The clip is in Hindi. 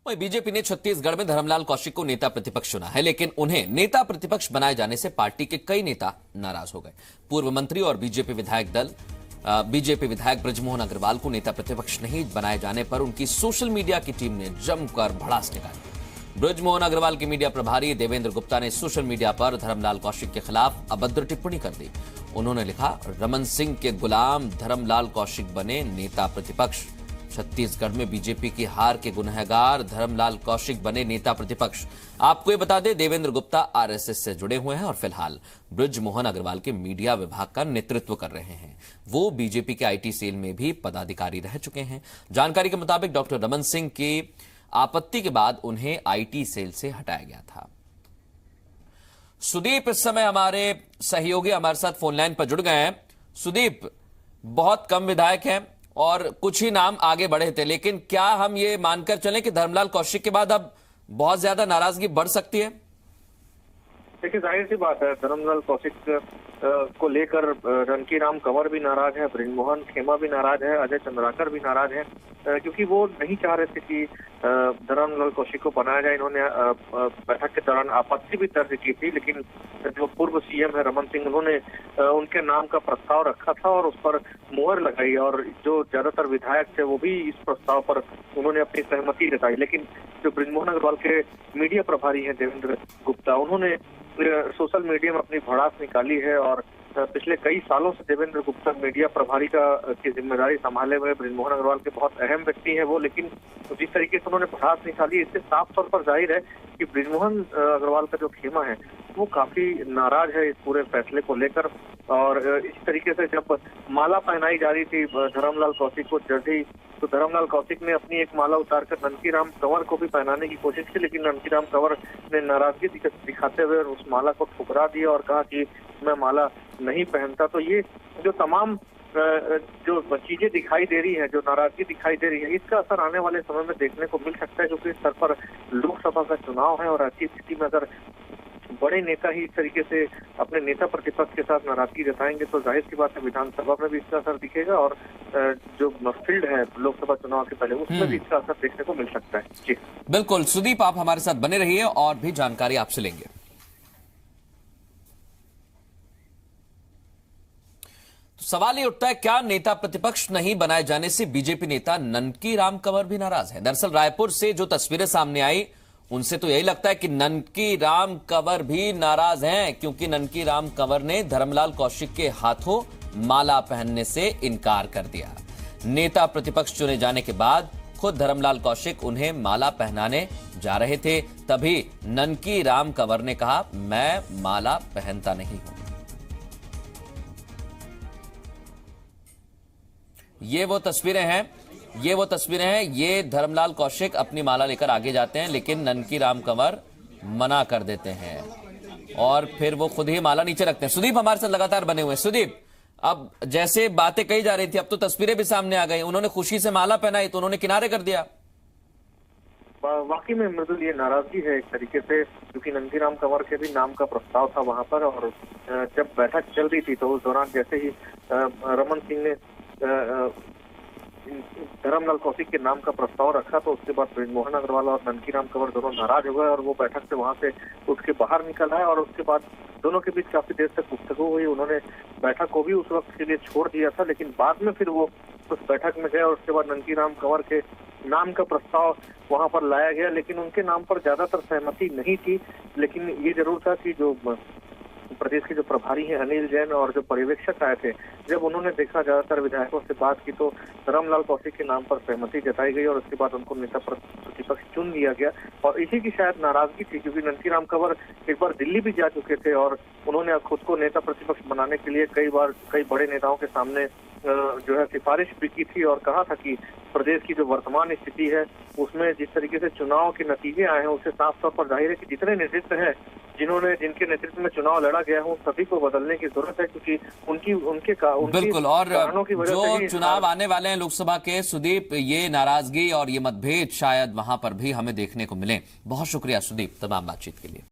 वहीं बीजेपी ने छत्तीसगढ़ में धर्मलाल कौशिक को नेता प्रतिपक्ष चुना है, लेकिन उन्हें नेता प्रतिपक्ष बनाए जाने से पार्टी के कई नेता नाराज हो गए। पूर्व मंत्री और बीजेपी विधायक बृजमोहन अग्रवाल को नेता प्रतिपक्ष नहीं बनाए जाने पर उनकी सोशल मीडिया की टीम ने जमकर भड़ास निकाली। बृजमोहन अग्रवाल के मीडिया प्रभारी देवेंद्र गुप्ता ने सोशल मीडिया पर धर्मलाल कौशिक के खिलाफ अभद्र टिप्पणी कर दी। उन्होंने लिखा, रमन सिंह के गुलाम धर्मलाल कौशिक बने नेता प्रतिपक्ष। छत्तीसगढ़ में बीजेपी की हार के गुनहगार धर्मलाल कौशिक बने नेता प्रतिपक्ष। आपको ये बता दें, देवेंद्र गुप्ता आरएसएस से जुड़े हुए हैं और फिलहाल बृजमोहन अग्रवाल के मीडिया विभाग का नेतृत्व कर रहे हैं। वो बीजेपी के आईटी सेल में भी पदाधिकारी रह चुके हैं। जानकारी के मुताबिक डॉक्टर रमन सिंह की आपत्ति के बाद उन्हें आईटी सेल से हटाया गया था। सुदीप इस समय हमारे सहयोगी हमारे साथ फोनलाइन पर जुड़ गए हैं। सुदीप, बहुत कम विधायक हैं और कुछ ही नाम आगे बढ़े थे, लेकिन क्या हम ये मानकर चलें कि धर्मलाल कौशिक के बाद अब बहुत ज्यादा नाराजगी बढ़ सकती है? देखिए, जाहिर सी बात है, धर्मलाल कौशिक को लेकर रणकीराम कंवर भी नाराज है, बृजमोहन खेमा भी नाराज है, अजय चंद्राकर भी नाराज है, क्योंकि वो नहीं चाह रहे थे कि धर्मलाल कौशिक को बनाया जाए। इन्होंने बैठक के दौरान आपत्ति भी दर्ज की थी, लेकिन जो पूर्व सीएम है रमन सिंह, उन्होंने उनके नाम का प्रस्ताव रखा था और उस पर मुहर लगाई, और जो ज्यादातर विधायक थे वो भी इस प्रस्ताव पर उन्होंने अपनी सहमति जताई। लेकिन जो बृजमोहन अग्रवाल के मीडिया प्रभारी हैं देवेंद्र गुप्ता, उन्होंने सोशल मीडिया में अपनी भड़ास निकाली है और पिछले कई सालों से देवेंद्र गुप्ता मीडिया प्रभारी की जिम्मेदारी संभाले हुए बृजमोहन अग्रवाल के बहुत अहम व्यक्ति हैं वो, लेकिन जिस तरीके से उन्होंने भड़ास निकाली, इससे साफ तौर पर जाहिर है कि बृजमोहन अग्रवाल का जो खेमा है वो काफी नाराज है इस पूरे फैसले को लेकर। और इस तरीके से जब माला पहनाई जा रही थी धर्मलाल कौशिक को जल्द ही, तो धर्मलाल कौशिक ने अपनी एक माला उतारकर रणकीराम कंवर को भी पहनाने की कोशिश की, लेकिन रणकीराम कंवर ने नाराजगी दिखाते हुए उस माला को ठुकरा दिया और कहा कि मैं माला नहीं पहनता। तो ये जो तमाम जो चीजें दिखाई दे रही है, जो नाराजगी दिखाई दे रही है, इसका असर आने वाले समय में देखने को मिल सकता है, क्योंकि इस स्तर पर लोकसभा का चुनाव है और ऐसी स्थिति में अगर बड़े नेता ही इस तरीके से अपने नेता प्रतिपक्ष के साथ नाराजगी जताएंगे तो जाहिर सी बात है विधानसभा में भी इसका असर दिखेगा और जो फील्ड है लोकसभा चुनाव के पहले उसमें भी इसका असर देखने को मिल सकता है। जी बिल्कुल सुदीप, आप हमारे साथ बने रहिए और भी जानकारी आपसे लेंगे। तो सवाल ये उठता है, क्या नेता प्रतिपक्ष नहीं बनाए जाने से बीजेपी नेता ननकीराम कंवर भी नाराज है? दरअसल रायपुर से जो तस्वीरें सामने आई उनसे तो यही लगता है कि ननकीराम कंवर भी नाराज हैं, क्योंकि ननकीराम कंवर ने धर्मलाल कौशिक के हाथों माला पहनने से इनकार कर दिया। नेता प्रतिपक्ष चुने जाने के बाद खुद धर्मलाल कौशिक उन्हें माला पहनाने जा रहे थे, तभी ननकीराम कंवर ने कहा, मैं माला पहनता नहीं हूं। ये वो तस्वीरें हैं। ये धर्मलाल कौशिक अपनी माला लेकर आगे जाते हैं, लेकिन ननकीराम कंवर मना कर देते हैं और फिर वो खुद ही माला नीचे रखते हैं। सुदीप हमारे साथ लगातार बने हुए हैं। सुदीप, अब जैसे बातें कही जा रही थी, अब तो तस्वीरें भी सामने आ गई। उन्होंने खुशी से माला पहनाई तो उन्होंने किनारे कर दिया। वाकई में मृदुल ये नाराजगी है एक तरीके से, क्योंकि ननकीराम कंवर के भी नाम का प्रस्ताव था वहां पर, और जब बैठक चल रही थी तो उस दौरान जैसे ही रमन सिंह ने धर्मलाल कौशिक के नाम का प्रस्ताव रखा तो उसके बाद बृजमोहन अग्रवाल और ननकीराम कंवर दोनों नाराज हो गए और वो बैठक से वहां से उठ के बाहर निकल आए और उसके बाद दोनों के बीच काफी देर तक गुफ्तगू हुई। उन्होंने बैठक को भी उस वक्त के लिए छोड़ दिया था, लेकिन बाद में फिर वो उस बैठक में गए और उसके बाद ननकीराम कंवर के नाम का प्रस्ताव वहां पर लाया गया, लेकिन उनके नाम पर ज्यादातर सहमति नहीं थी। लेकिन ये जरूर था कि जो प्रदेश के जो प्रभारी हैं अनिल जैन और जो पर्यवेक्षक आए थे, जब उन्होंने देखा ज्यादातर विधायकों से बात की तो धर्मलाल कौशिक के नाम पर सहमति जताई गई और उसके बाद उनको नेता प्रतिपक्ष चुन लिया गया। और इसी की शायद नाराजगी थी, क्योंकि ननकीराम कंवर एक बार दिल्ली भी जा चुके थे और उन्होंने खुद को नेता प्रतिपक्ष बनाने के लिए कई बड़े नेताओं के सामने जो है सिफारिश भी की थी और कहा था कि प्रदेश की जो वर्तमान स्थिति है उसमें जिस तरीके से चुनाव के नतीजे आए हैं उससे साफ तौर पर जाहिर है कि जितने नेतृत्व हैं जिनके नेतृत्व में चुनाव लड़ा गया है उन सभी को बदलने की जरूरत है, क्योंकि उनके बिल्कुल, और जो चुनाव आने वाले हैं लोकसभा के, सुदीप, ये नाराजगी और ये मतभेद शायद वहां पर भी हमें देखने को मिले। बहुत शुक्रिया सुदीप तमाम बातचीत के लिए।